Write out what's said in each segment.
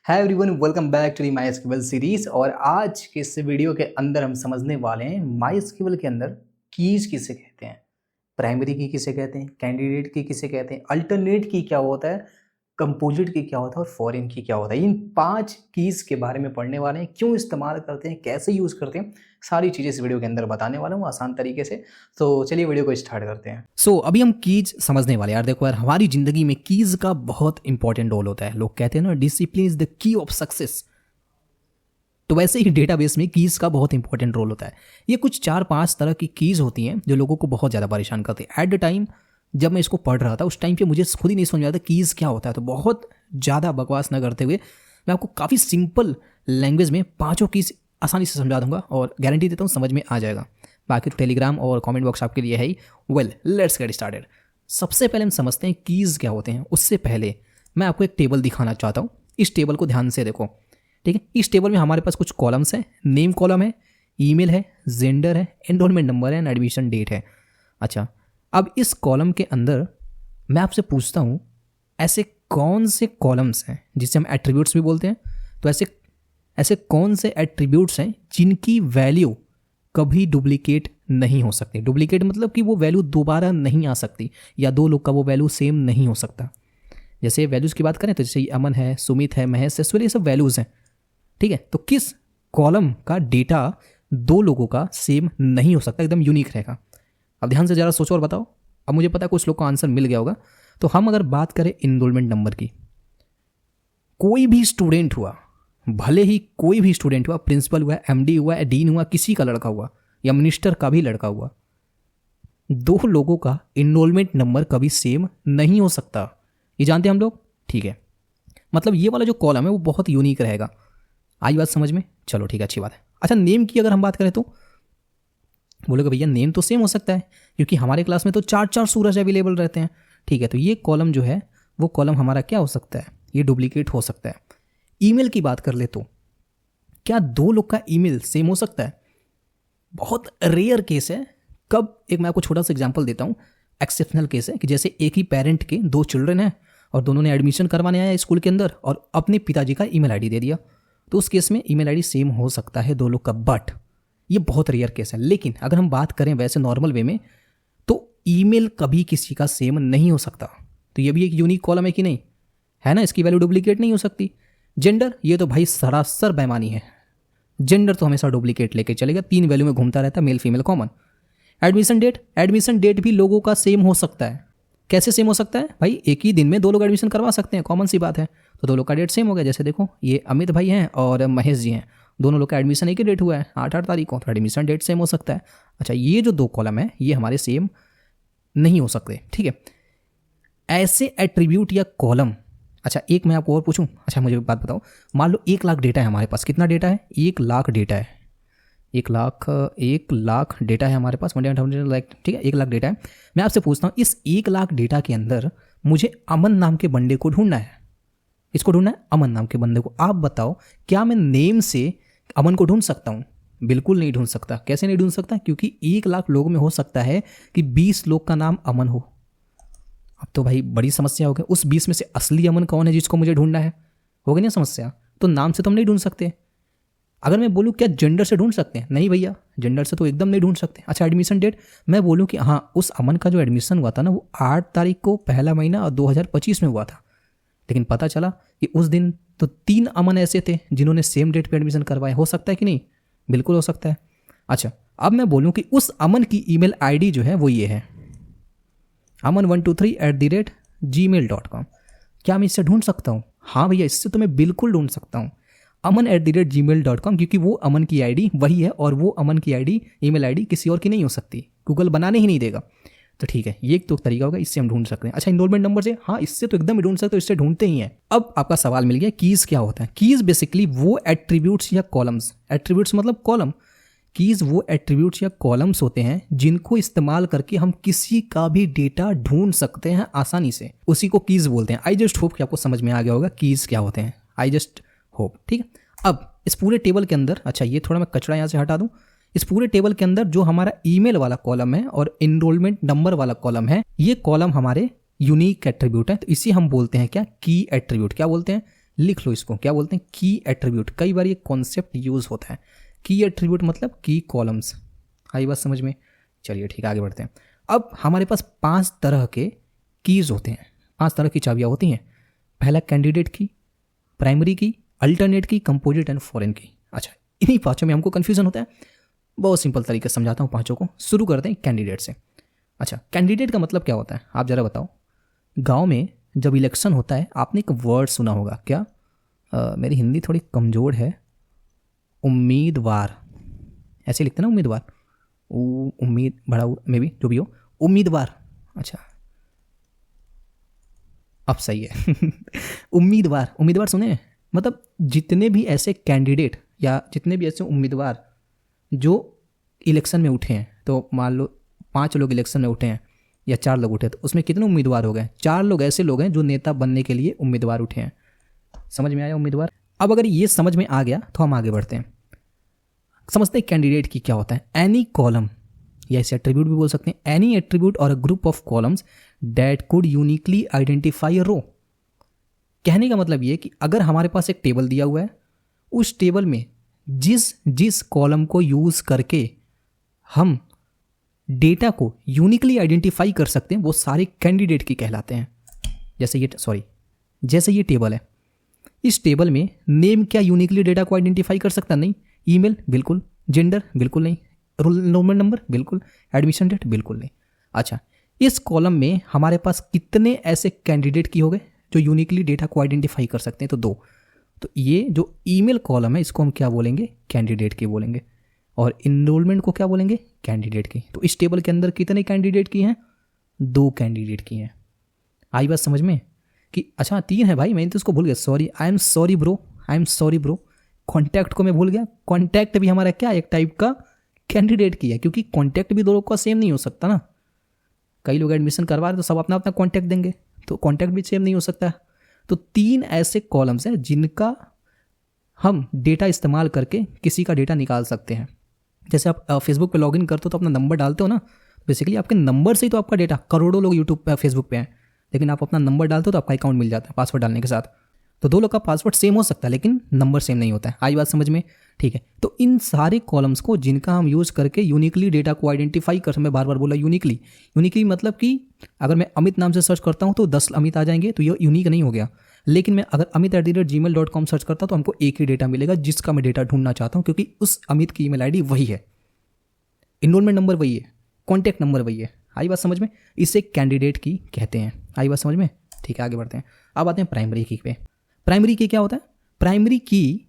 Hi everyone, welcome back to the my series. और आज के इस वीडियो के अंदर हम समझने वाले हैं माई के अंदर कीज किसे कहते हैं, प्राइमरी की किसे कहते हैं, कैंडिडेट की किसे कहते हैं, अल्टरनेट की क्या होता है, कंपोजिट की क्या होता है और फॉरेन की क्या होता है। इन 5 कीज के बारे में पढ़ने वाले हैं, क्यों इस्तेमाल करते हैं, कैसे यूज़ करते हैं, सारी चीज़ें इस वीडियो के अंदर बताने वाला हूँ आसान तरीके से। तो चलिए वीडियो को स्टार्ट करते हैं। अभी हम कीज समझने वाले यार। देखो यार, हमारी जिंदगी में कीज का बहुत इंपॉर्टेंट रोल होता है। लोग कहते हैं ना, discipline is the key of success. तो वैसे ही डेटाबेस में कीज का बहुत इंपॉर्टेंट रोल होता है। ये कुछ 4-5 तरह की कीज होती हैं जो लोगों को बहुत ज़्यादा परेशान करती है। एट द टाइम जब मैं इसको पढ़ रहा था, उस टाइम पे मुझे खुद ही नहीं समझ में आता कीज क्या होता है। तो बहुत ज़्यादा बकवास न करते हुए मैं आपको काफ़ी सिंपल लैंग्वेज में 5 कीज आसानी से समझा दूंगा और गारंटी देता हूँ समझ में आ जाएगा। बाकी तो टेलीग्राम और कमेंट बॉक्स आपके लिए है ही। Well, let's get started. सबसे पहले हम समझते हैं कीज क्या होते हैं। उससे पहले मैं आपको एक टेबल दिखाना चाहता हूँ। इस टेबल को ध्यान से देखो, ठीक है। इस टेबल में हमारे पास कुछ कॉलम्स हैं। नेम कॉलम है, ईमेल है, जेंडर है, एनरोलमेंट नंबर है, एडमिशन डेट है। अच्छा, अब इस कॉलम के अंदर मैं आपसे पूछता हूँ, ऐसे कौन से कॉलम्स हैं जिसे हम एट्रीब्यूट्स भी बोलते हैं। तो ऐसे कौन से एट्रीब्यूट्स हैं जिनकी वैल्यू कभी डुप्लीकेट नहीं हो सकती। डुप्लीकेट मतलब कि वो वैल्यू दोबारा नहीं आ सकती, या दो लोग का वो वैल्यू सेम नहीं हो सकता। जैसे वैल्यूज़ की बात करें तो जैसे अमन है, सुमित है, महेश है, सूर्य, ये सब वैल्यूज़ हैं, ठीक है। तो किस कॉलम का डेटा दो लोगों का सेम नहीं हो सकता, एकदम यूनिक रहेगा। अब ध्यान से ज़रा सोचो और बताओ। अब मुझे पता है कुछ लोग को आंसर मिल गया होगा। तो हम अगर बात करें इनरोलमेंट नंबर की, कोई भी स्टूडेंट हुआ, भले ही कोई भी स्टूडेंट हुआ, प्रिंसिपल हुआ, एमडी हुआ, डीन हुआ, किसी का लड़का हुआ या मिनिस्टर का भी लड़का हुआ, दो लोगों का इनरोलमेंट नंबर कभी सेम नहीं हो सकता। ये जानते हैं हम लोग, ठीक है। मतलब ये वाला जो कॉलम है वो बहुत यूनिक रहेगा। आई बात समझ में? चलो ठीक है, अच्छी बात है। अच्छा, नेम की अगर हम बात करें तो बोलोगे भैया नेम तो सेम हो सकता है, क्योंकि हमारे क्लास में तो 4 सूरज अवेलेबल रहते हैं, ठीक है। तो ये कॉलम जो है वो कॉलम हमारा क्या हो सकता है, ये डुप्लीकेट हो सकता है। ईमेल की बात कर ले तो क्या दो लोग का ईमेल सेम हो सकता है? बहुत रेयर केस है। कब? एक मैं आपको छोटा सा एग्जांपल देता हूँ। एक्सेप्शनल केस है कि जैसे एक ही पेरेंट के 2 चिल्ड्रन हैं और दोनों ने एडमिशन करवाने आया स्कूल के अंदर और अपने पिताजी का ईमेल आईडी दे दिया, तो उस केस में ईमेल आईडी सेम हो सकता है दो लोग का, बट ये बहुत रेयर केस है। लेकिन अगर हम बात करें वैसे नॉर्मल वे में, तो ईमेल कभी किसी का सेम नहीं हो सकता। तो ये भी एक यूनिक कॉलम है कि नहीं, है ना। इसकी वैल्यू डुप्लीकेट नहीं हो सकती। जेंडर, ये तो भाई सरासर बेईमानी है। जेंडर तो हमेशा डुप्लीकेट लेके चलेगा, 3 वैल्यू में घूमता रहता है, male female common. Admission date भी लोगों का सेम हो सकता है। कैसे सेम हो सकता है भाई? एक ही दिन में 2 लोग एडमिशन करवा सकते हैं, कॉमन सी बात है। तो 2 लोग का डेट सेम हो गया। जैसे देखो, ये अमित भाई हैं और महेश जी हैं, दोनों लोग का एडमिशन एक ही डेट हुआ है, 8 तारीख को, तो एडमिशन डेट सेम हो सकता है। अच्छा, ये जो 2 कॉलम है ये हमारे सेम नहीं हो सकते, ठीक है। ऐसे एट्रीब्यूट या कॉलम, अच्छा एक मैं आपको और पूछूं। अच्छा मुझे बात बताओ, मान लो 1 लाख डेटा है हमारे पास। कितना डेटा है? 1 लाख डेटा है। 1 लाख डेटा है हमारे पास, 100 लाख, ठीक है। 1 लाख डेटा है। मैं आपसे पूछता हूँ, इस 1 लाख डेटा के अंदर मुझे अमन नाम के बंदे को ढूंढना है। इसको ढूंढना है, अमन नाम के बंदे को। आप बताओ, क्या मैं नेम से अमन को ढूंढ सकता हूँ? बिल्कुल नहीं ढूंढ सकता। कैसे नहीं ढूंढ सकता? क्योंकि 1 लाख लोगों में हो सकता है कि 20 लोग का नाम अमन हो। अब तो भाई बड़ी समस्या हो गई। उस 20 में से असली अमन कौन है जिसको मुझे ढूंढना है? हो गई ना समस्या। तो नाम से तो हम नहीं ढूंढ सकते। अगर मैं बोलूँ क्या जेंडर से ढूंढ सकते हैं? नहीं भैया, जेंडर से तो एकदम नहीं ढूंढ सकते। अच्छा, एडमिशन डेट, मैं बोलूँ कि हाँ उस अमन का जो एडमिशन हुआ था ना वो 8 तारीख को, पहला महीना, और 2025 में हुआ था। लेकिन पता चला कि उस दिन तो 3 अमन ऐसे थे जिन्होंने सेम डेट पे एडमिशन करवाए। हो सकता है कि नहीं? बिल्कुल हो सकता है। अच्छा, अब मैं बोलूँ कि उस अमन की ईमेल आईडी जो है वो ये है, aman123@gmail.com। क्या मैं इससे ढूंढ सकता हूँ? हाँ भैया, इससे तो मैं बिल्कुल ढूंढ सकता हूँ, aman@gmail.com, क्योंकि वो अमन की आईडी वही है और वो अमन की आईडी, ईमेल आईडी किसी और की नहीं हो सकती। गूगल बनाने ही नहीं देगा। तो ठीक है, ये एक तो तरीका होगा, इससे हम ढूंढ सकते हैं। अच्छा, इनरोलमेंट नंबर से, हाँ इससे तो एकदम ही ढूंढ सकते हो, इससे ढूंढते ही हैं। अब आपका सवाल मिल गया, कीज क्या होता है। कीज बेसिकली वो एट्रीब्यूट्स या कॉलम्स, एट्रीब्यूट्स मतलब कॉलम, कीज वो एट्रीब्यूट्स या कॉलम्स होते हैं जिनको इस्तेमाल करके हम किसी का भी डेटा ढूंढ सकते हैं आसानी से। उसी को कीज बोलते हैं। आई जस्ट होप कि आपको समझ में आ गया होगा कीज क्या होते हैं। आई जस्ट होप, ठीक है। अब इस पूरे टेबल के अंदर, अच्छा ये थोड़ा मैं कचरा यहाँ से हटा दूं, इस पूरे टेबल के अंदर जो हमारा ईमेल वाला कॉलम है और इनरोलमेंट नंबर वाला कॉलम है, ये कॉलम हमारे यूनिक एट्रीब्यूट है। तो इसी हम बोलते हैं क्या? की एट्रीब्यूट। क्या बोलते हैं? लिख लो इसको, क्या बोलते हैं, की एट्रीब्यूट। कई बार ये कॉन्सेप्ट यूज होता है, की एट्रीब्यूट मतलब की कॉलम्स। आई बात समझ में? चलिए ठीक है, आगे बढ़ते हैं। अब हमारे पास 5 तरह के कीज होते हैं, 5 तरह की चाबियाँ होती हैं। पहला कैंडिडेट की, प्राइमरी की, अल्टरनेट की, कंपोजिट एंड फॉरेन की। अच्छा, इन्हीं पाँचों में हमको कन्फ्यूजन होता है। बहुत सिंपल तरीके से समझाता हूँ पाँचों को। शुरू करते हैं कैंडिडेट से। अच्छा, कैंडिडेट का मतलब क्या होता है, आप ज़रा बताओ। गांव में जब इलेक्शन होता है, आपने एक वर्ड सुना होगा, क्या? मेरी हिंदी थोड़ी कमज़ोर है। उम्मीदवार, ऐसे लिखते हैं ना, उम्मीदवार। उम्मीद बड़ा में भी जो भी हो, उम्मीदवार। अच्छा, अब सही है। उम्मीदवार, उम्मीदवार सुने हैं? मतलब जितने भी ऐसे कैंडिडेट या जितने भी ऐसे उम्मीदवार जो इलेक्शन में उठे हैं, तो मान लो 5 लोग इलेक्शन में उठे हैं या 4 लोग उठे, तो उसमें कितने उम्मीदवार हो गए? 4 लोग ऐसे लोग हैं जो नेता बनने के लिए उम्मीदवार उठे हैं। समझ में आया उम्मीदवार? अब अगर ये समझ में आ गया तो हम आगे बढ़ते हैं, समझते हैं कैंडिडेट की क्या होता है। एनी कॉलम, या इसे एट्रीब्यूट भी बोल सकते हैं, एनी एट्रीब्यूट और a group of columns that could uniquely identify a row. कहने का मतलब ये कि अगर हमारे पास एक टेबल दिया हुआ है, उस टेबल में जिस जिस कॉलम को यूज करके हम डेटा को यूनिकली आइडेंटिफाई कर सकते हैं, वो सारे कैंडिडेट की कहलाते हैं। जैसे ये टेबल है, इस टेबल में नेम क्या यूनिकली डेटा को आइडेंटिफाई कर सकता? नहीं। ईमेल बिल्कुल, जेंडर बिल्कुल नहीं, रोल नंबर बिल्कुल, एडमिशन डेट बिल्कुल नहीं। अच्छा, इस कॉलम में हमारे पास कितने ऐसे कैंडिडेट की हो गए जो यूनिकली डेटा को आइडेंटिफाई कर सकते हैं? तो 2। तो ये जो ईमेल कॉलम है, इसको हम क्या बोलेंगे? कैंडिडेट की बोलेंगे। और इनरोलमेंट को क्या बोलेंगे? कैंडिडेट की। तो इस टेबल के अंदर कितने कैंडिडेट की हैं? 2 कैंडिडेट की हैं। आई बात समझ में कि अच्छा 3 है भाई, मैंने तो उसको भूल गया, sorry, I am sorry bro. Contact को मैं भूल गया। कॉन्टैक्ट भी हमारा क्या, एक टाइप का कैंडिडेट की है, क्योंकि कॉन्टैक्ट भी 2 लोग का सेम नहीं हो सकता ना। कई लोग एडमिशन करवा रहे तो सब अपना अपना कॉन्टैक्ट देंगे, तो कॉन्टैक्ट भी सेम नहीं हो सकता। तो 3 ऐसे कॉलम्स हैं जिनका हम डेटा इस्तेमाल करके किसी का डेटा निकाल सकते हैं। जैसे आप फेसबुक पे लॉगिन करते हो तो अपना नंबर डालते हो ना, बेसिकली आपके नंबर से ही तो आपका डेटा, करोड़ों लोग यूट्यूब पे फेसबुक पे हैं, लेकिन आप अपना नंबर डालते हो तो आपका अकाउंट मिल जाता है पासवर्ड डालने के साथ। तो 2 लोग का पासवर्ड सेम हो सकता है लेकिन नंबर सेम नहीं होता है। आई बात समझ में? ठीक है, तो इन सारे कॉलम्स को जिनका हम यूज़ करके यूनिकली डेटा को आइडेंटिफाई कर, मैं बार बार बोला यूनिकली मतलब कि अगर मैं अमित नाम से सर्च करता हूँ तो 10 अमित आ जाएंगे, तो ये यूनिक नहीं हो गया। लेकिन मैं अगर amit@gmail.com सर्च करता हूँ तो हमको एक ही डेटा मिलेगा जिसका मैं डेटा ढूंढना चाहता हूँ, क्योंकि उस अमित की ईमेल आईडी वही है, इनरोलमेंट नंबर वही है, कॉन्टैक्ट नंबर वही है। आई बात समझ में? इसे कैंडिडेट की कहते हैं। आई बात समझ में? ठीक है, आगे बढ़ते हैं। अब आते हैं प्राइमरी की पे। प्राइमरी की क्या होता है? प्राइमरी की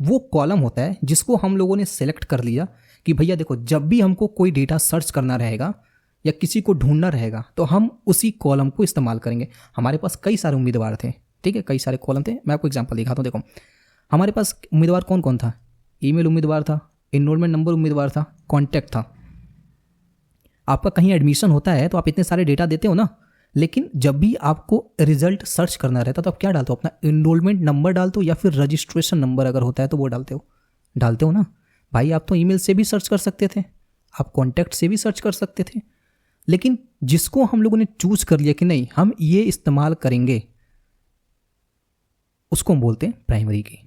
वो कॉलम होता है जिसको हम लोगों ने सेलेक्ट कर लिया कि भैया देखो, जब भी हमको कोई डेटा सर्च करना रहेगा या किसी को ढूंढना रहेगा तो हम उसी कॉलम को इस्तेमाल करेंगे। हमारे पास कई सारे उम्मीदवार थे, ठीक है, कई सारे कॉलम थे। मैं आपको एग्जांपल दिखाता हूँ। देखो, हमारे पास उम्मीदवार कौन कौन था? ईमेल उम्मीदवार था, इनरोलमेंट नंबर उम्मीदवार था, कॉन्टैक्ट था। आपका कहीं एडमिशन होता है तो आप इतने सारे डेटा देते हो ना, लेकिन जब भी आपको रिजल्ट सर्च करना रहता है तो आप क्या डालते हो? अपना इनरोलमेंट नंबर डालते हो या फिर रजिस्ट्रेशन नंबर अगर होता है तो वो डालते हो ना भाई। आप तो ईमेल से भी सर्च कर सकते थे, आप कॉन्टैक्ट से भी सर्च कर सकते थे, लेकिन जिसको हम लोगों ने चूज कर लिया कि नहीं हम ये इस्तेमाल करेंगे, उसको हम बोलते हैं प्राइमरी की।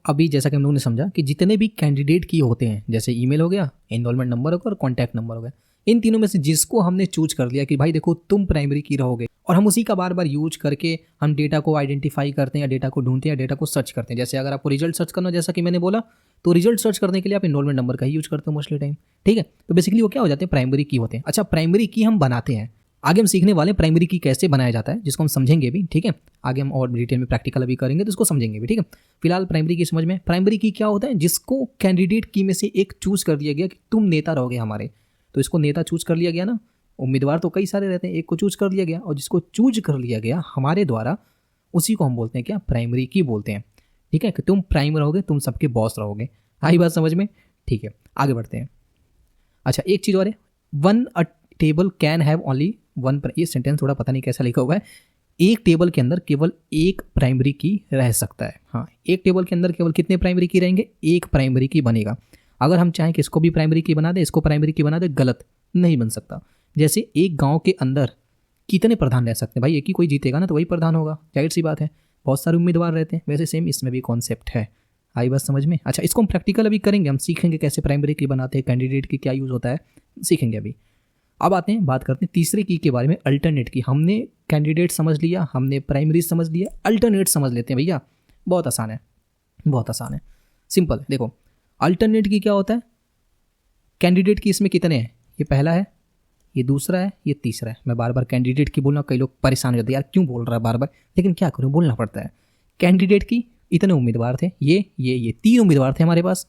अभी जैसा कि हम लोगों ने समझा कि जितने भी कैंडिडेट की होते हैं, जैसे ईमेल हो गया, इनरोलमेंट नंबर हो गया और कॉन्टैक्ट नंबर हो गया, इन तीनों में से जिसको हमने चूज कर लिया कि भाई देखो तुम प्राइमरी की रहोगे, और हम उसी का बार बार यूज करके हम डेटा को आइडेंटिफाई करते हैं या डेटा को ढूंढते हैं या डेटा को सर्च करते हैं। जैसे अगर आपको रिजल्ट सर्च करना, जैसा कि मैंने बोला, तो रिजल्ट सर्च करने के लिए आप इनरोलमेंट नंबर का ही यूज करते हो मोस्टली टाइम, ठीक है। तो बेसिकली वो क्या हो जाते हैं? प्राइमरी की होते हैं। अच्छा, प्राइमरी की हम बनाते हैं, आगे हम सीखने वाले प्राइमरी की कैसे बनाया जाता है, जिसको हम समझेंगे भी, ठीक है। आगे हम और डिटेल में प्रैक्टिकल अभी करेंगे तो इसको समझेंगे भी, ठीक है। फिलहाल प्राइमरी की समझ में। प्राइमरी की क्या होता है? जिसको कैंडिडेट की में से एक चूज कर दिया गया कि तुम नेता रहोगे हमारे, तो इसको नेता चूज कर लिया गया ना। उम्मीदवार तो कई सारे रहते हैं, एक को चूज कर लिया गया, और जिसको चूज कर लिया गया हमारे द्वारा, उसी को हम बोलते हैं क्या? प्राइमरी की बोलते हैं, ठीक है। कि तुम प्राइम रहोगे, तुम सबके बॉस रहोगे। आई बात समझ में? ठीक है, आगे बढ़ते हैं। अच्छा, एक चीज़ और है, one a table can have only one. ये सेंटेंस थोड़ा पता नहीं कैसा लिखा हुआ है। एक टेबल के अंदर केवल एक प्राइमरी की रह सकता है। हाँ, एक टेबल के अंदर केवल कितने प्राइमरी की रहेंगे? एक प्राइमरी की बनेगा। अगर हम चाहें कि इसको भी प्राइमरी की बना दे, इसको प्राइमरी की बना दे, गलत नहीं बन सकता। जैसे एक गांव के अंदर कितने प्रधान रह सकते हैं? भाई एक ही कोई जीतेगा ना, तो वही प्रधान होगा, जाहिर सी बात है। बहुत सारे उम्मीदवार रहते हैं, वैसे सेम इसमें भी कॉन्सेप्ट है। आई बात समझ में? अच्छा, इसको हम प्रैक्टिकल अभी करेंगे, हम सीखेंगे कैसे प्राइमरी की बनाते हैं, कैंडिडेट की क्या यूज़ होता है, सीखेंगे अभी। अब आते हैं, बात करते हैं तीसरे की के बारे में, अल्टरनेट की। हमने कैंडिडेट समझ लिया, हमने प्राइमरी समझ लिया, अल्टरनेट समझ लेते हैं भैया। बहुत आसान है, बहुत आसान है, सिंपल है। देखो अल्टरनेट की क्या होता है, कैंडिडेट की इसमें कितने हैं, ये पहला है, ये दूसरा है, ये तीसरा है। मैं बार बार कैंडिडेट की बोलना, कई लोग परेशान हो जाते हैं, यार क्यों बोल रहा है बार बार, लेकिन क्या करूँ, बोलना पड़ता है। कैंडिडेट की इतने उम्मीदवार थे, ये 3 उम्मीदवार थे हमारे पास।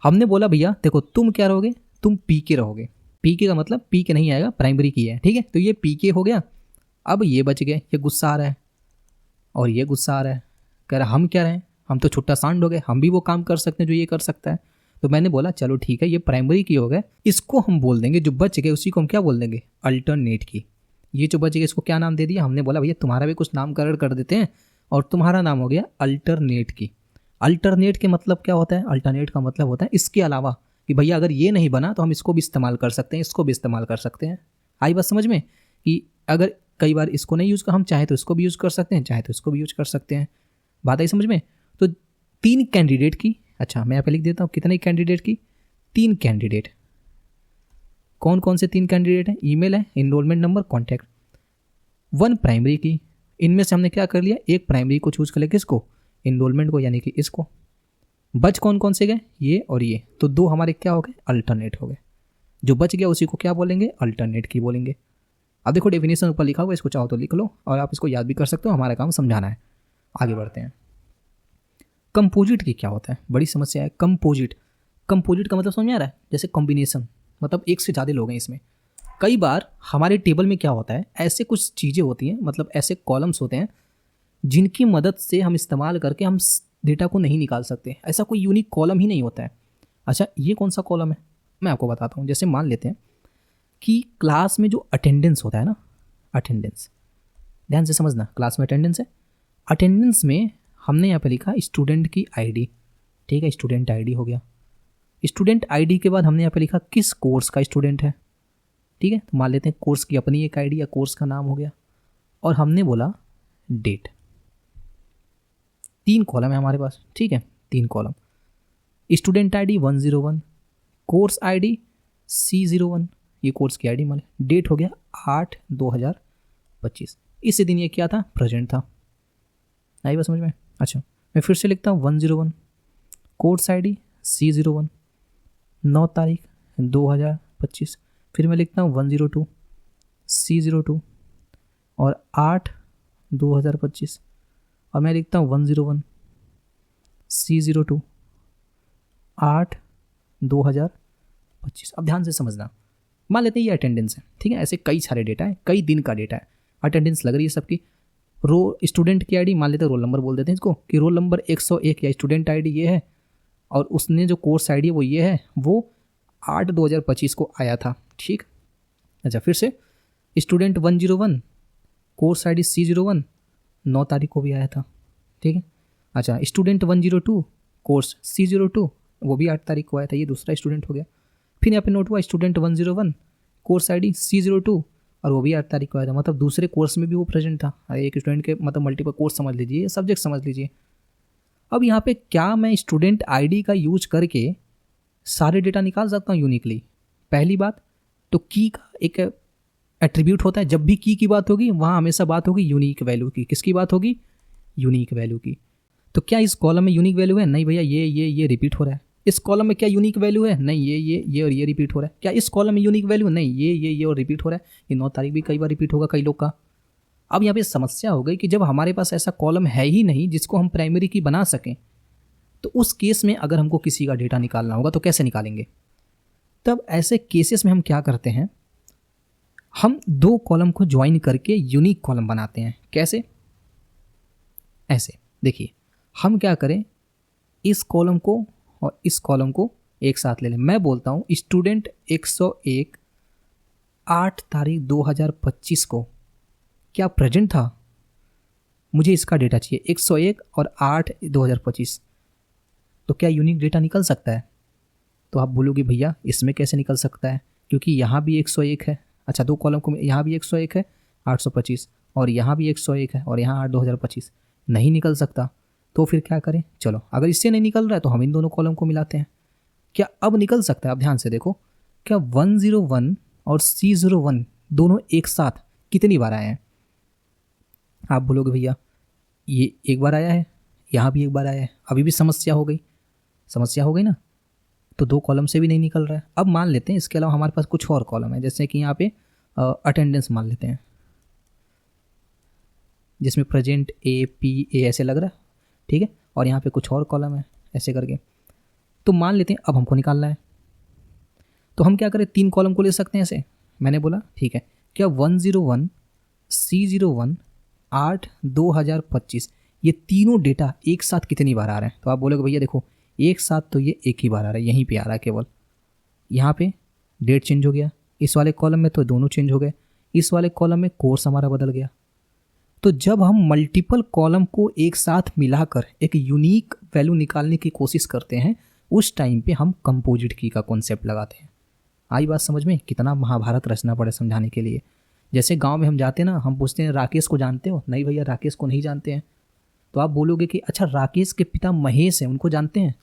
हमने बोला भैया देखो तुम क्या रहोगे, तुम पी के रहोगे। पी के का मतलब पी के नहीं आएगा, प्राइमरी की है, ठीक है। तो ये पी के हो गया। अब ये बच गए, ये गुस्सा आ रहा है और ये गुस्सा आ रहा है, कह रहा हम क्या रहे, हम तो छुट्टा सांड हो गए, हम भी वो काम कर सकते हैं जो ये कर सकता है। तो मैंने बोला चलो ठीक है, ये प्राइमरी की हो गए, इसको हम बोल देंगे, जो बच गए उसी को हम क्या बोल देंगे, अल्टरनेट की। ये जो बच गए इसको क्या नाम दे दिया, हमने बोला भैया तुम्हारा भी कुछ नामकरण कर देते हैं और तुम्हारा नाम हो गया अल्टरनेट की। अल्टरनेट के मतलब क्या होता है, अल्टरनेट का मतलब होता है इसके अलावा, कि भैया अगर ये नहीं बना तो हम इसको भी इस्तेमाल कर सकते हैं, इसको भी इस्तेमाल कर सकते हैं। आई बात समझ में, कि अगर कई बार इसको नहीं यूज़ कर, हम चाहे तो इसको भी यूज़ कर सकते हैं, चाहे तो इसको भी यूज़ कर सकते हैं। बात आई समझ में? तो 3 कैंडिडेट की, अच्छा मैं यहाँ पे लिख देता हूँ कितने कैंडिडेट की, 3 कैंडिडेट। कौन कौन से 3 कैंडिडेट हैं, ईमेल है, इनरोलमेंट नंबर, कॉन्टैक्ट। 1 प्राइमरी की, इनमें से हमने क्या कर लिया, एक प्राइमरी को चूज कर लिया, किसको, इनरोलमेंट को, यानी कि इसको। बच कौन कौन से गए, ये और ये, तो 2 हमारे क्या हो गए, अल्टरनेट हो गए। जो बच गया उसी को क्या बोलेंगे, अल्टरनेट की बोलेंगे। अब देखो डेफिनेशन ऊपर लिखा हुआ है, इसको चाहो तो लिख लो और आप इसको याद भी कर सकते हो, हमारा काम समझाना है। आगे बढ़ते हैं। कंपोजिट की क्या होता है, बड़ी समस्या है। कंपोजिट, कंपोजिट का मतलब समझ में आ रहा है, जैसे कॉम्बिनेशन, मतलब एक से ज़्यादा लोग हैं इसमें। कई बार हमारे टेबल में क्या होता है, ऐसे कुछ चीज़ें होती हैं, मतलब ऐसे कॉलम्स होते हैं जिनकी मदद से हम इस्तेमाल करके हम डेटा को नहीं निकाल सकते। ऐसा कोई यूनिक कॉलम ही नहीं होता है। अच्छा ये कौन सा कॉलम है, मैं आपको बताता हूँ। जैसे मान लेते हैं कि क्लास में जो अटेंडेंस होता है ना, अटेंडेंस, ध्यान से समझना, क्लास में अटेंडेंस है। अटेंडेंस में हमने यहाँ पे लिखा स्टूडेंट की आईडी, ठीक है, स्टूडेंट आईडी हो गया। स्टूडेंट आईडी के बाद हमने यहाँ पे लिखा किस कोर्स का स्टूडेंट है, ठीक है। तो मान लेते हैं कोर्स की अपनी एक आईडी या कोर्स का नाम हो गया, और हमने बोला डेट। 3 कॉलम है हमारे पास, ठीक है, 3 column. Student ID 101, course ID C01, ये कोर्स की आईडी, मान डेट हो गया 8/2025। इस दिन ये क्या था, प्रेजेंट था। आई बात समझ में? अच्छा मैं फिर से लिखता हूँ 101, कोर्स आईडी C01, 9 तारीख 2025। फिर मैं लिखता हूँ 102 C02 और 8/2025, और मैं लिखता हूँ 101 C02 8/2025। अब ध्यान से समझना, मान लेते हैं ये अटेंडेंस है, ठीक है। ऐसे कई सारे डेटा है, कई दिन का डेटा है, अटेंडेंस लग रही है सबकी। रो स्टूडेंट की आईडी, मान लेते हैं रोल नंबर बोल देते हैं इसको, कि रोल नंबर 101 या स्टूडेंट आईडी ये है, और उसने जो कोर्स आईडी वो ये है, वो 8/2025 को आया था, ठीक। अच्छा फिर से स्टूडेंट 101, कोर्स आईडी C01, 9 तारीख को भी आया था, ठीक है। अच्छा स्टूडेंट 102, कोर्स C02, वो भी 8 तारीख को आया था, ये दूसरा स्टूडेंट हो गया। फिर यहाँ पे नोट हुआ स्टूडेंट 101, कोर्स आईडी C02, और वो भी 8 तारीख को आया था, मतलब दूसरे कोर्स में भी वो प्रेजेंट था। एक स्टूडेंट के मतलब मल्टीपल कोर्स समझ लीजिए, सब्जेक्ट समझ लीजिए। अब यहाँ पे क्या मैं स्टूडेंट आईडी का यूज करके सारे डेटा निकाल सकता हूँ यूनिकली? पहली बात तो की का एक एट्रीब्यूट होता है, जब भी की बात होगी वहाँ हमेशा बात होगी यूनिक वैल्यू की। किसकी बात होगी? यूनिक वैल्यू की। तो क्या इस कॉलम में यूनिक वैल्यू है? नहीं भैया, ये रिपीट हो रहा है। इस कॉलम में क्या यूनिक वैल्यू है? नहीं, ये और ये रिपीट हो रहा है। क्या इस कॉलम में यूनिक वैल्यू? नहीं, ये और रिपीट हो रहा है। ये 9 तारीख भी कई बार रिपीट होगा कई लोग का। अब यहाँ पे समस्या हो गई कि जब हमारे पास ऐसा कॉलम है ही नहीं जिसको हम प्राइमरी की बना सकें, तो उस केस में अगर हमको किसी का डेटा निकालना होगा तो कैसे निकालेंगे? तब ऐसे केसेस में हम क्या करते हैं, हम 2 कॉलम को ज्वाइन करके यूनिक कॉलम बनाते हैं। कैसे? ऐसे देखिए, हम क्या करें, इस कॉलम को और इस कॉलम को एक साथ ले लें। मैं बोलता हूँ स्टूडेंट 101 8 तारीख 2025 को क्या प्रेजेंट था? मुझे इसका डेटा चाहिए 101 और 8/2025। तो क्या यूनिक डेटा निकल सकता है? तो आप बोलोगे भैया इसमें कैसे निकल सकता है, क्योंकि यहाँ भी 101 है। अच्छा 2 कॉलम को यहाँ भी 101 है 825, और यहाँ भी 101 है और यहाँ 8/2025। नहीं निकल सकता, तो फिर क्या करें? चलो अगर इससे नहीं निकल रहा है तो हम इन दोनों कॉलम को मिलाते हैं। क्या अब निकल सकता है? अब ध्यान से देखो, क्या 101 और C01 दोनों एक साथ कितनी बार आए हैं? आप बोलोगे भैया ये एक बार आया है, यहाँ भी एक बार आया है, अभी भी समस्या हो गई ना, तो दो कॉलम से भी नहीं निकल रहा है। अब मान लेते हैं इसके अलावा हमारे पास कुछ और कॉलम है, जैसे कि यहाँ पे अटेंडेंस मान लेते हैं, जिसमें प्रेजेंट A ऐसे लग रहा है, ठीक है, और यहाँ पे कुछ और कॉलम है ऐसे करके। तो मान लेते हैं अब हमको निकालना है, तो हम क्या करें? 3 कॉलम को ले सकते हैं ऐसे, मैंने बोला ठीक है। क्या 101 C01 8 2025 ये तीनों डेटा एक साथ कितनी बार आ रहे हैं? तो आप बोलोगे भैया देखो एक साथ तो ये एक ही बार आ रहा है, यहीं पे आ रहा है केवल, यहाँ पे डेट चेंज हो गया, इस वाले कॉलम में तो दोनों चेंज हो गए, इस वाले कॉलम में कोर्स हमारा बदल गया। तो जब हम मल्टीपल कॉलम को एक साथ मिलाकर एक यूनिक वैल्यू निकालने की कोशिश करते हैं, उस टाइम पे हम कंपोजिट की का कॉन्सेप्ट लगाते हैं। आई बात समझ में? कितना महाभारत रचना पड़े समझाने के लिए। जैसे गांव में हम जाते हैं ना, हम पूछते हैं राकेश को जानते हो? नहीं भैया राकेश को नहीं जानते हैं। तो आप बोलोगे कि अच्छा राकेश के पिता महेश हैं, उनको जानते हैं?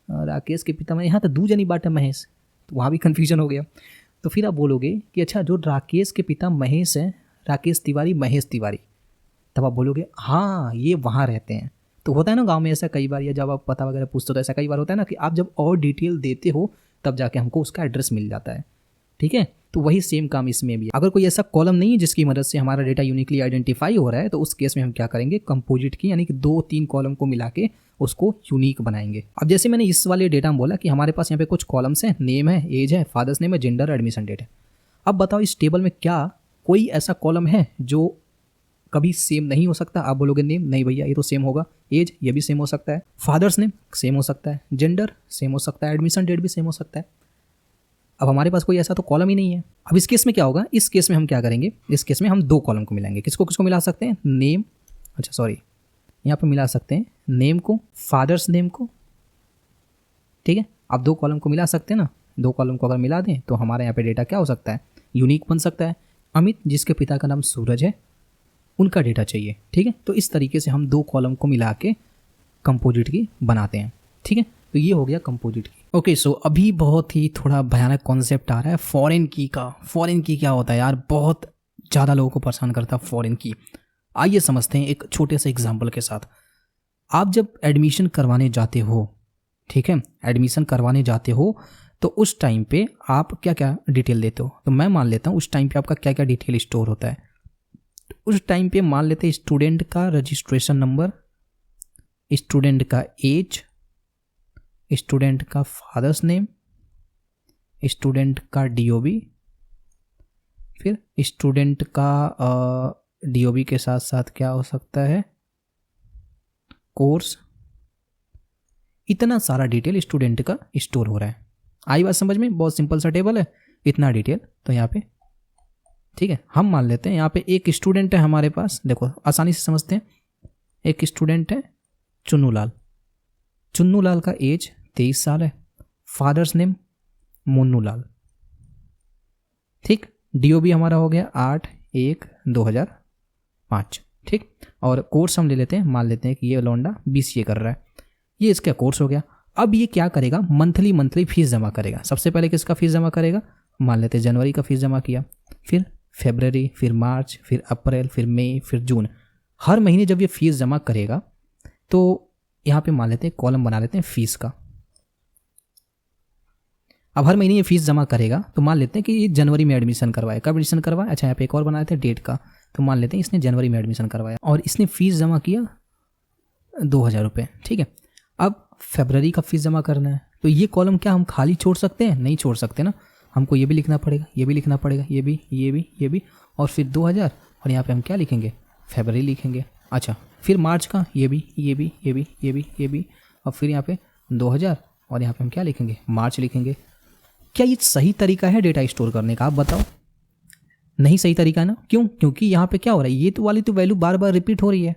राकेश के पिता यहाँ तो दूजनी बात है महेश, तो वहाँ भी कन्फ्यूजन हो गया। तो फिर आप बोलोगे कि अच्छा जो राकेश के पिता महेश हैं, राकेश तिवारी महेश तिवारी, तब आप बोलोगे हाँ ये वहाँ रहते हैं। तो होता है ना गांव में ऐसा कई बार, या जब आप पता वगैरह पूछते हो तो ऐसा कई बार होता है ना कि आप जब और डिटेल देते हो तब जाके हमको उसका एड्रेस मिल जाता है, ठीक है। तो वही सेम काम इसमें भी है। अगर कोई ऐसा कॉलम नहीं है जिसकी मदद से हमारा डेटा यूनिकली आइडेंटिफाई हो रहा है, तो उस केस में हम क्या करेंगे? कंपोजिट की, यानी कि 2-3 कॉलम को मिला के उसको यूनिक बनाएंगे। अब जैसे मैंने इस वाले डेटा में बोला कि हमारे पास यहाँ पे कुछ कॉलम्स हैं, नेम है, एज है, फादर्स नेम है, जेंडर, एडमिशन डेट है। अब बताओ इस टेबल में क्या कोई ऐसा कॉलम है जो कभी सेम नहीं हो सकता? आप बोलोगे नेम, नहीं भैया ये तो सेम होगा, एज ये भी सेम हो सकता है, फादर्स नेम सेम हो सकता है, जेंडर सेम हो सकता है, एडमिशन डेट भी सेम हो सकता है। अब हमारे पास कोई ऐसा तो कॉलम ही नहीं है। अब इस केस में क्या होगा? इस केस में हम क्या करेंगे? इस केस में हम 2 कॉलम को मिलाएंगे। किसको किसको मिला सकते हैं? नेम, अच्छा सॉरी यहाँ पे मिला सकते हैं नेम को, फादर्स नेम को, ठीक है। अब 2 कॉलम को मिला सकते हैं ना, 2 कॉलम को अगर मिला दें तो हमारे यहाँ पे डेटा क्या हो सकता है? यूनिक बन सकता है। अमित जिसके पिता का नाम सूरज है, उनका डेटा चाहिए, ठीक है। तो इस तरीके से हम 2 कॉलम को मिला के कंपोजिट की बनाते हैं, ठीक है। तो ये हो गया कंपोजिट की। ओके सो अभी बहुत ही थोड़ा भयानक कॉन्सेप्ट आ रहा है फॉरेन की का। फॉरेन की क्या होता है यार? बहुत ज़्यादा लोगों को परेशान करता है फॉरेन की। आइए समझते हैं एक छोटे से एग्जाम्पल के साथ। आप जब एडमिशन करवाने जाते हो, ठीक है, एडमिशन करवाने जाते हो तो उस टाइम पे आप क्या क्या डिटेल देते हो? तो मैं मान लेता हूँ उस टाइम पे आपका क्या क्या डिटेल स्टोर होता है। तो उस टाइम पे मान लेते हैं स्टूडेंट का रजिस्ट्रेशन नंबर, स्टूडेंट का एज, स्टूडेंट का फादर्स नेम, स्टूडेंट का DOB, फिर स्टूडेंट का DOB के साथ साथ क्या हो सकता है? कोर्स। इतना सारा डिटेल स्टूडेंट का स्टोर हो रहा है। आई बात समझ में? बहुत सिंपल सा टेबल है, इतना डिटेल तो यहाँ पे, ठीक है। हम मान लेते हैं यहाँ पे एक स्टूडेंट है हमारे पास, देखो आसानी से समझते हैं। एक स्टूडेंट है चुन्नू लाल, चुन्नू लाल का एज 23 साल है, फादर्स नेम मुन्नू लाल, ठीक। DOB हमारा हो गया 8/1/2005, ठीक। और कोर्स हम ले लेते हैं, मान लेते हैं कि ये लौंडा BCA कर रहा है, ये इसका कोर्स हो गया। अब ये क्या करेगा? मंथली फीस जमा करेगा। सबसे पहले किसका फीस जमा करेगा? मान लेते हैं जनवरी का फीस जमा किया, फिर फरवरी, फिर मार्च, फिर अप्रैल, फिर मई, फिर जून। हर महीने जब ये फीस जमा करेगा तो यहाँ पे मान लेते हैं कॉलम बना लेते हैं फीस का। अब हर महीने ये फीस जमा करेगा तो मान लेते हैं कि ये जनवरी में एडमिशन करवाया। कब एडमिशन करवाया? अच्छा यहाँ पे एक और बना लेते हैं डेट का। तो मान लेते हैं इसने जनवरी में एडमिशन करवाया और इसने फीस जमा किया 2000 रुपये, ठीक है। अब फरवरी का फीस जमा करना है, तो ये कॉलम क्या हम खाली छोड़ सकते हैं? नहीं छोड़ सकते ना, हमको ये भी लिखना पड़ेगा, ये भी लिखना पड़ेगा, ये भी और फिर 2000, और यहाँ पे हम क्या लिखेंगे? फरवरी लिखेंगे। अच्छा फिर मार्च का ये भी, और फिर यहाँ पे 2000, और यहाँ पे हम क्या लिखेंगे? मार्च लिखेंगे। क्या ये सही तरीका है डेटा स्टोर करने का? आप बताओ। नहीं सही तरीका है ना? क्यों? क्योंकि यहाँ पे क्या हो रहा है, ये तो वाली तो वैल्यू बार बार रिपीट हो रही है।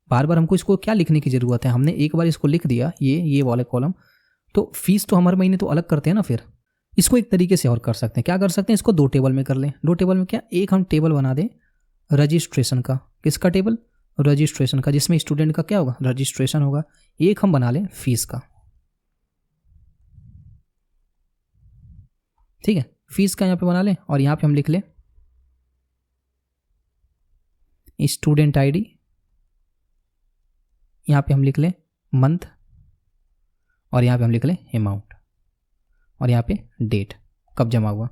बार बार हमको इसको क्या लिखने की ज़रूरत है? हमने एक बार इसको लिख दिया, ये वाले कॉलम, तो फीस तो हर महीने तो अलग करते हैं ना। फिर इसको एक तरीके से और कर सकते हैं। क्या कर सकते हैं? इसको 2 टेबल में कर लें। 2 टेबल में क्या? एक हम टेबल बना दें रजिस्ट्रेशन का। किसका टेबल? रजिस्ट्रेशन का, जिसमें स्टूडेंट का क्या होगा, रजिस्ट्रेशन होगा। एक हम बना लें फीस का, ठीक है, फीस का यहाँ पे बना लें और यहाँ पे हम लिख लें स्टूडेंट आईडी, यहाँ पे हम लिख लें मंथ और यहाँ पे हम लिख लें अमाउंट और यहाँ पे डेट कब जमा हुआ,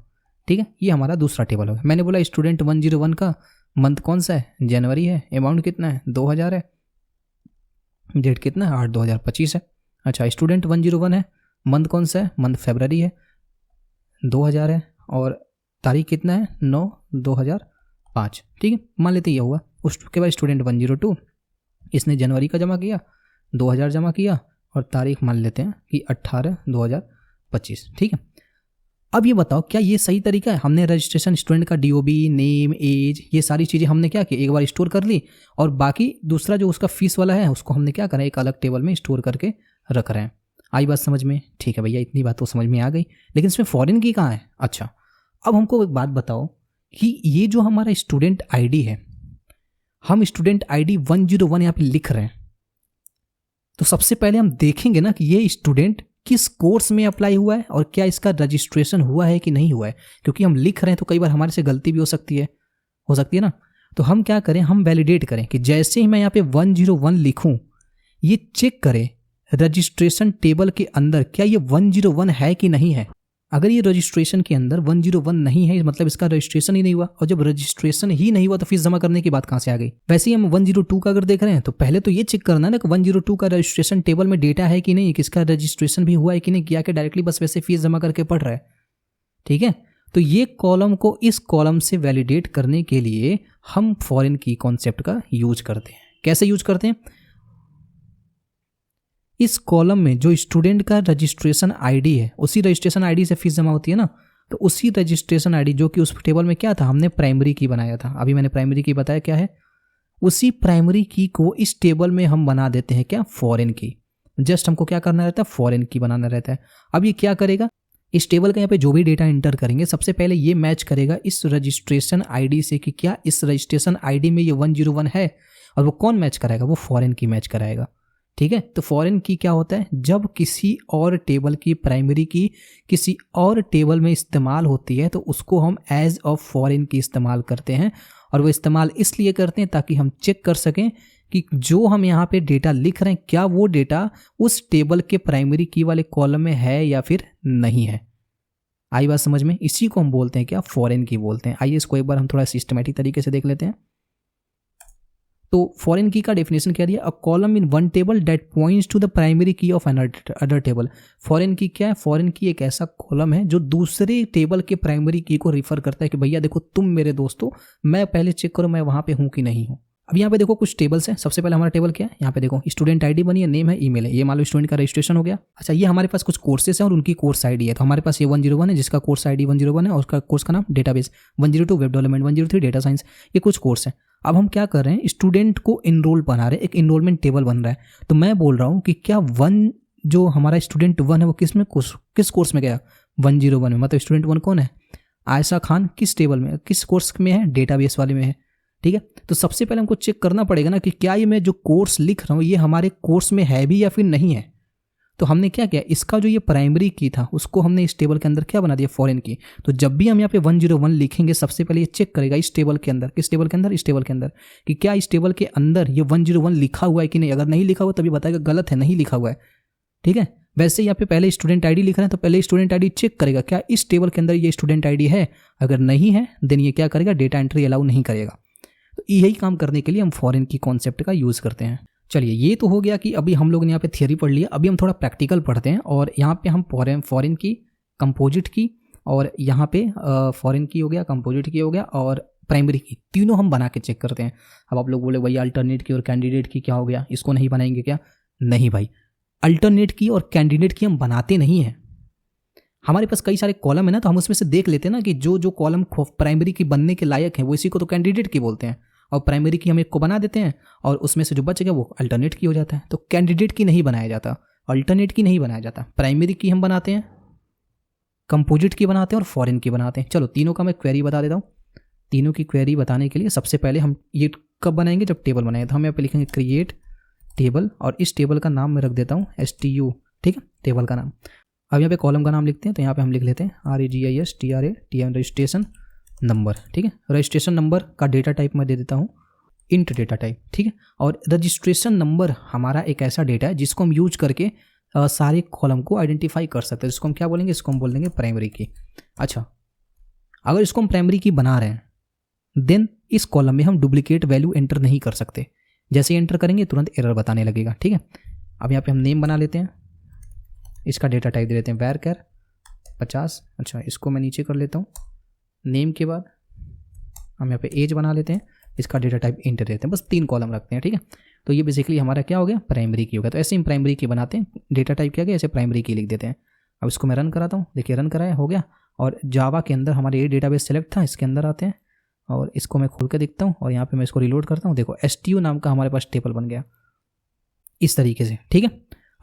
ठीक है। ये हमारा दूसरा टेबल होगा। मैंने बोला स्टूडेंट 101 का मंथ कौन सा है, जनवरी है, अमाउंट कितना है 2000 है, डेट कितना है 8/2025 है। अच्छा, स्टूडेंट 101 है, मंथ कौन सा है, मंथ फरवरी है, 2000 है और तारीख कितना है 9/2005, ठीक है, मान लेते ये हुआ। उसके बाद स्टूडेंट 102, इसने जनवरी का जमा किया, 2000 जमा किया और तारीख मान लेते हैं कि 18/2025, ठीक है। अब ये बताओ क्या ये सही तरीका है? हमने रजिस्ट्रेशन स्टूडेंट का DOB, नेम, एज, ये सारी चीज़ें हमने क्या किया, एक बार स्टोर कर ली और बाकी दूसरा जो उसका फीस वाला है उसको हमने क्या करा, एक अलग टेबल में स्टोर करके रख रहे हैं। आई बात समझ में? ठीक है भैया, इतनी बात तो समझ में आ गई, लेकिन इसमें फॉरेन की कहाँ है? अच्छा, अब हमको एक बात बताओ कि ये जो हमारा स्टूडेंट ID है, हम स्टूडेंट ID 101 यहाँ पे लिख रहे हैं, तो सबसे पहले हम देखेंगे ना कि ये स्टूडेंट किस कोर्स में अप्लाई हुआ है और क्या इसका रजिस्ट्रेशन हुआ है कि नहीं हुआ है, क्योंकि हम लिख रहे हैं तो कई बार हमारे से गलती भी हो सकती है ना। तो हम क्या करें, हम वैलिडेट करें कि जैसे ही मैं यहाँ पे 101 लिखूं, ये चेक करें रजिस्ट्रेशन टेबल के अंदर क्या ये 101 है कि नहीं है। अगर ये रजिस्ट्रेशन के अंदर 101 नहीं है, मतलब इसका रजिस्ट्रेशन ही नहीं हुआ, और जब रजिस्ट्रेशन ही नहीं हुआ तो फीस जमा करने की बात कहाँ से आ गई। वैसे ही हम 102 का अगर देख रहे हैं तो पहले तो ये चेक करना है ना कि 102 का रजिस्ट्रेशन टेबल में डेटा है कि नहीं, किसका रजिस्ट्रेशन भी हुआ है कि नहीं, किया कि डायरेक्टली बस वैसे फीस जमा करके पढ़ रहा है, ठीक है। तो ये कॉलम को इस कॉलम से वैलिडेट करने के लिए हम फॉरेन की कॉन्सेप्ट का यूज करते हैं। कैसे यूज करते हैं? इस कॉलम में जो स्टूडेंट का रजिस्ट्रेशन ID है, उसी रजिस्ट्रेशन ID से फीस जमा होती है ना, तो उसी रजिस्ट्रेशन ID जो कि उस टेबल में क्या था, हमने प्राइमरी की बनाया था, अभी मैंने प्राइमरी की बताया क्या है, उसी प्राइमरी की को इस टेबल में हम बना देते हैं क्या, फॉरेन की। जस्ट हमको क्या करना रहता है, फॉरेन की बनाना रहता है। अब ये क्या करेगा, इस टेबल का यहाँ पे जो भी डेटा इंटर करेंगे सबसे पहले ये मैच करेगा इस रजिस्ट्रेशन ID से कि क्या इस रजिस्ट्रेशन ID में ये 101 है, और वो कौन मैच कराएगा, वो फॉरेन की मैच कराएगा, ठीक है। तो फॉरेन की क्या होता है, जब किसी और टेबल की प्राइमरी की किसी और टेबल में इस्तेमाल होती है तो उसको हम एज अ फॉरेन की इस्तेमाल करते हैं, और वो इस्तेमाल इसलिए करते हैं ताकि हम चेक कर सकें कि जो हम यहाँ पे डेटा लिख रहे हैं क्या वो डेटा उस टेबल के प्राइमरी की वाले कॉलम में है या फिर नहीं है। आई बात समझ में? इसी को हम बोलते हैं क्या, फॉरेन की बोलते हैं। आइए इसको एक बार हम थोड़ा सिस्टमेटिक तरीके से देख लेते हैं। तो फॉरेन की का डेफिनेशन क्या दिया, a column in one table that points to the primary key of other table. Foreign key क्या है, फॉरेन की एक ऐसा कॉलम है जो दूसरे टेबल के प्राइमरी की को रिफर करता है कि भैया देखो तुम मेरे दोस्तों, मैं पहले चेक करो मैं वहां पे हूं कि नहीं हूं। अब यहाँ पे देखो कुछ टेबल्स हैं। सबसे पहले हमारा टेबल क्या है, यहाँ पे देखो स्टूडेंट ID बनी है, नेम है, ईमेल है, ये मान लो स्टूडेंट का रजिस्ट्रेशन हो गया। अच्छा, ये हमारे पास कुछ कोर्सेस हैं और उनकी कोर्स ID है। तो हमारे पास ये 101 है जिसका कोर्स ID 101 है और उसका कोर्स का नाम database, 102 web development, 103 data science, ये कुछ कोर्स हैं। अब हम क्या कर रहे हैं, स्टूडेंट को इनरोल बना रहे हैं, एक इनरोलमेंट टेबल बन रहा है। तो मैं बोल रहा हूँ कि क्या जो हमारा स्टूडेंट 1 है वो किस कोर्स में गया, 101 में। मतलब स्टूडेंट 1 कौन है, आयशा खान, किस टेबल में, किस कोर्स में है, डेटाबेस वाले में है, ठीक है। तो सबसे पहले हमको चेक करना पड़ेगा ना कि क्या ये मैं जो कोर्स लिख रहा हूँ ये हमारे कोर्स में है भी या फिर नहीं है। तो हमने क्या किया, इसका जो ये प्राइमरी की था उसको हमने इस टेबल के अंदर क्या बना दिया, फॉरेन की। तो जब भी हम यहाँ पे 101 लिखेंगे सबसे पहले ये चेक करेगा इस टेबल के अंदर, किस टेबल के अंदर, इस टेबल के अंदर, कि क्या इस टेबल के अंदर ये 101 लिखा हुआ है कि नहीं। अगर नहीं लिखा हुआ तभी बताएगा गलत है, नहीं लिखा हुआ है, ठीक है। वैसे यहाँ पे पहले स्टूडेंट ID लिख रहे हैं तो पहले स्टूडेंट ID चेक करेगा क्या इस टेबल के अंदर ये स्टूडेंट ID है। अगर नहीं है देन ये क्या करेगा, डेटा एंट्री अलाउ नहीं करेगा। तो यही काम करने के लिए हम फॉरेन की कॉन्सेप्ट का यूज़ करते हैं। चलिए, ये तो हो गया कि अभी हम लोग ने यहाँ पे थियरी पढ़ लिया। अभी हम थोड़ा प्रैक्टिकल पढ़ते हैं और यहाँ पे हम फॉरेन की, कंपोजिट की, और यहाँ पे फॉरेन की हो गया, कंपोजिट की हो गया, और प्राइमरी की, तीनों हम बना के चेक करते हैं। अब आप लोग बोले भाई अल्टरनेट की और कैंडिडेट की क्या हो गया, इसको नहीं बनाएंगे क्या? नहीं भाई, अल्टरनेट की और कैंडिडेट की हम बनाते नहीं हैं। हमारे पास कई सारे कॉलम है ना, तो हम उसमें से देख लेते हैं ना कि जो कॉलम प्राइमरी की बनने के लायक है वो इसी को तो कैंडिडेट की बोलते हैं, और प्राइमरी की हम एक को बना देते हैं और उसमें से जो बच गया वो अल्टरनेट की हो जाता है। तो कैंडिडेट की नहीं बनाया जाता, अल्टरनेट की नहीं बनाया जाता, प्राइमरी की हम बनाते हैं, कंपोजिट की बनाते हैं और फॉरेन की बनाते हैं। चलो तीनों का मैं क्वेरी बता देता हूँ। तीनों की क्वेरी बताने के लिए सबसे पहले हम ये कब बनाएंगे, जब टेबल बनाएंगे। तो हम यहाँ पे लिखेंगे क्रिएट टेबल और इस टेबल का नाम मैं रख देता हूँ STU, ठीक है, टेबल का नाम। अब यहाँ पे कॉलम का नाम लिखते हैं, तो यहाँ पे हम लिख लेते हैं REGISTRATM रजिस्ट्रेशन नंबर, ठीक है। रजिस्ट्रेशन नंबर का डेटा टाइप मैं दे देता हूँ इंट डेटा टाइप, ठीक है। और रजिस्ट्रेशन नंबर हमारा एक ऐसा डेटा है जिसको हम यूज करके सारे कॉलम को आइडेंटिफाई कर सकते हैं, जिसको हम क्या बोलेंगे, इसको हम बोल देंगे प्राइमरी की। अच्छा, अगर इसको हम प्राइमरी की बना रहे हैं देन इस कॉलम में हम डुप्लीकेट वैल्यू एंटर नहीं कर सकते। जैसे ही एंटर करेंगे तुरंत एरर बताने लगेगा, ठीक है। अब यहाँ पे हम नेम बना लेते हैं, इसका डेटा टाइप दे देते हैं var char 50। अच्छा, इसको मैं नीचे कर लेता हूँ। नेम के बाद हम यहाँ पे एज बना लेते हैं, इसका डेटा टाइप इंट देते हैं, बस 3 कॉलम रखते हैं, ठीक है। तो ये बेसिकली हमारा क्या हो गया, प्राइमरी की हो गया। तो ऐसे हम प्राइमरी की बनाते हैं, डेटा टाइप क्या गया, ऐसे प्राइमरी की लिख देते हैं। अब इसको मैं रन कराता हूँ, देखिए रन कराया, हो गया। और जावा के अंदर हमारे ये डेटाबेस सेलेक्ट था, इसके अंदर आते हैं और इसको मैं खोल के देखता हूँ और यहाँ पे मैं इसको रिलोड करता हूँ। देखो STU नाम का हमारे पास टेबल बन गया इस तरीके से, ठीक है।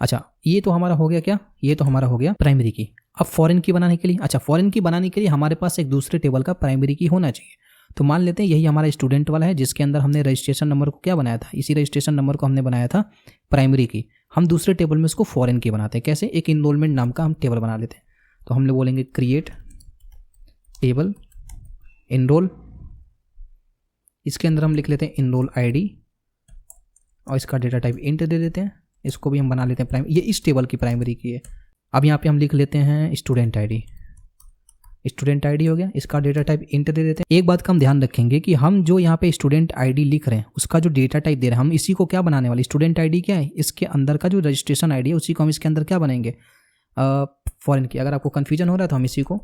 अच्छा, ये तो हमारा हो गया क्या, ये तो हमारा हो गया प्राइमरी की। अब फॉरेन की बनाने के लिए, अच्छा फॉरेन की बनाने के लिए हमारे पास एक दूसरे टेबल का प्राइमरी की होना चाहिए। तो मान लेते हैं यही हमारा स्टूडेंट वाला है जिसके अंदर हमने रजिस्ट्रेशन नंबर को क्या बनाया था, इसी रजिस्ट्रेशन नंबर को हमने बनाया था प्राइमरी की। हम दूसरे टेबल में इसको फॉरेन की बनाते हैं, कैसे, एक इनरोलमेंट नाम का हम टेबल बना लेते हैं। तो हम लोग बोलेंगे क्रिएट टेबल इनरोल, इसके अंदर हम लिख लेते हैं इनरोल ID और इसका डेटा टाइप इंट दे देते हैं। इसको भी हम बना लेते हैं प्राइम, ये इस टेबल की प्राइमरी की है। अब यहाँ पे हम लिख लेते हैं स्टूडेंट ID, स्टूडेंट ID हो गया, इसका डेटा टाइप इंट दे देते हैं। एक बात का हम ध्यान रखेंगे कि हम जो यहाँ पे स्टूडेंट ID लिख रहे हैं उसका जो डेटा टाइप दे रहे हैं हम इसी को क्या बनाने वाले, स्टूडेंट ID क्या है, इसके अंदर का जो रजिस्ट्रेशन ID है उसी को हम इसके अंदर क्या बनाएंगे, फॉरेन की। अगर आपको कन्फ्यूजन हो रहा है तो हम इसी को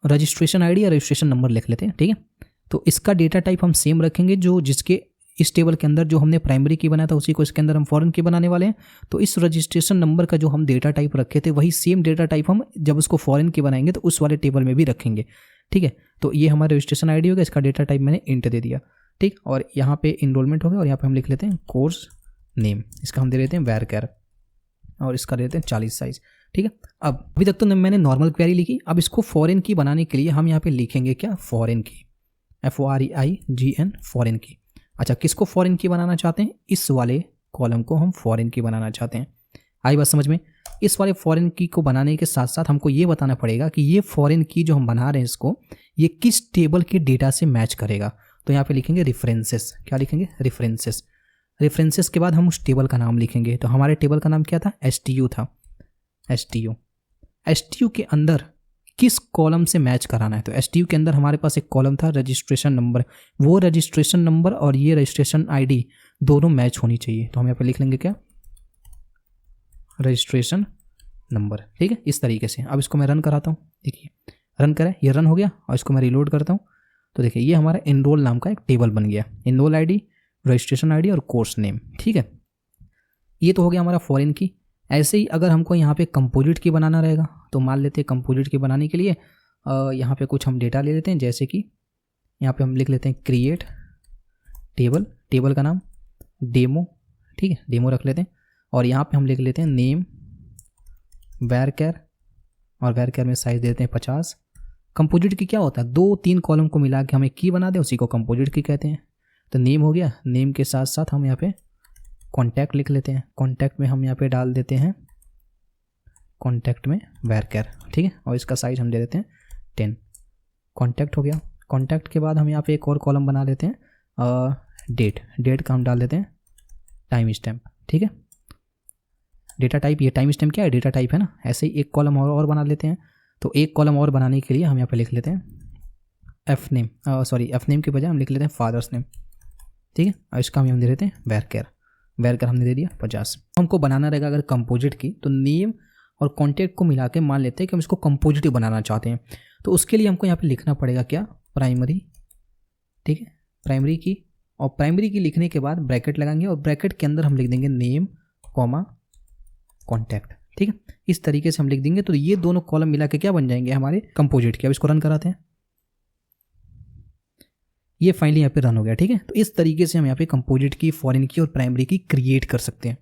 रजिस्ट्रेशन ID या रजिस्ट्रेशन नंबर लिख लेते हैं, ठीक है। तो इसका डेटा टाइप हम सेम रखेंगे, जो जिसके इस टेबल के अंदर जो हमने प्राइमरी की बनाया था उसी को इसके अंदर हम फॉरेन की बनाने वाले हैं। तो इस रजिस्ट्रेशन नंबर का जो हम डेटा टाइप रखे थे वही सेम डेटा टाइप हम जब उसको फॉरेन की बनाएंगे तो उस वाले टेबल में भी रखेंगे, ठीक है। तो ये हमारा रजिस्ट्रेशन ID हो गया, इसका डेटा टाइप मैंने इंट दे दिया, ठीक। और यहाँ पे इनरोलमेंट हो गया और यहाँ पे हम लिख लेते हैं कोर्स नेम, इसका हम दे देते हैं var char और इसका दे देते हैं 40 साइज, ठीक है। अब अभी तक तो मैंने नॉर्मल क्वेरी लिखी, अब इसको फॉरेन की बनाने के लिए हम यहाँ पे लिखेंगे क्या, फॉरेन की, FOREIGN फॉरेन की। अच्छा, किसको फॉरेन की बनाना चाहते हैं, इस वाले कॉलम को हम फॉरेन की बनाना चाहते हैं। आई बात समझ में। इस वाले फॉरेन की को बनाने के साथ साथ हमको ये बताना पड़ेगा कि ये फॉरेन की जो हम बना रहे हैं इसको, ये किस टेबल के डेटा से मैच करेगा। तो यहाँ पे लिखेंगे रेफरेंसेस, क्या लिखेंगे, रेफरेंसेस। रेफरेंसेस के बाद हम उस टेबल का नाम लिखेंगे। तो हमारे टेबल का नाम क्या था, STU था, STU के अंदर किस कॉलम से मैच कराना है। तो STU के अंदर हमारे पास एक कॉलम था रजिस्ट्रेशन नंबर, वो रजिस्ट्रेशन नंबर और ये रजिस्ट्रेशन ID दोनों मैच होनी चाहिए। तो हम यहाँ पे लिख लेंगे क्या, रजिस्ट्रेशन नंबर, ठीक है, इस तरीके से। अब इसको मैं रन कराता हूँ, देखिए रन करें, ये रन हो गया और इसको मैं रिलोड करता हूँ। तो देखिए ये हमारा इनरोल नाम का एक टेबल बन गया, इनरोल ID, रजिस्ट्रेशन ID और कोर्स नेम, ठीक है। ये तो हो गया हमारा फॉरेन की। ऐसे ही अगर हमको यहाँ पे कंपोजिट की बनाना रहेगा तो मान लेते हैं कंपोजिट की बनाने के लिए यहाँ पे कुछ हम डेटा ले लेते हैं, जैसे कि यहाँ पे हम लिख लेते हैं क्रिएट टेबल, टेबल का नाम डेमो, ठीक है, डेमो रख लेते हैं। और यहाँ पे हम लिख लेते हैं नेम var char और var char में साइज देते हैं 50। कंपोजिट की क्या होता है, 2-3 कॉलम को मिला के हम एक की बना दें, उसी को कंपोजिट की कहते हैं। तो नेम हो गया, नेम के साथ साथ हम यहाँ पे कॉन्टैक्ट लिख लेते हैं, कॉन्टैक्ट में हम यहाँ पे डाल देते हैं कॉन्टैक्ट में var char, ठीक है। और इसका साइज हम दे देते हैं 10। कॉन्टैक्ट हो गया। कॉन्टैक्ट के बाद हम यहाँ पे एक और कॉलम बना लेते हैं डेट का हम डाल देते हैं टाइम स्टैम्प, ठीक है। डेटा टाइप, ये टाइम स्टैम्प क्या है, डेटा टाइप है ना। ऐसे ही एक कॉलम और बना लेते हैं। तो एक कॉलम और बनाने के लिए हम यहाँ पे लिख लेते हैं एफ नेम के बजाय हम लिख लेते हैं फादर्स नेम, ठीक है। और इसका हम दे देते हैं var char हमने दे दिया 50। हमको बनाना रहेगा अगर कंपोजिट की, तो नेम और कॉन्टैक्ट को मिला के मान लेते हैं कि हम इसको कंपोजिट बनाना चाहते हैं। तो उसके लिए हमको यहाँ पे लिखना पड़ेगा क्या, प्राइमरी, ठीक है, प्राइमरी की। और प्राइमरी की लिखने के बाद ब्रैकेट लगाएंगे और ब्रैकेट के अंदर हम लिख देंगे नेम कॉमा कॉन्टैक्ट, ठीक है। इस तरीके से हम लिख देंगे तो ये दोनों कॉलम मिला के क्या बन जाएंगे हमारे कंपोजिट के। अब इसको रन कराते हैं, ये फाइनली यहाँ पे रन हो गया, ठीक है। तो इस तरीके से हम यहाँ पे कंपोजिट की, फॉरेन की और प्राइमरी की क्रिएट कर सकते हैं।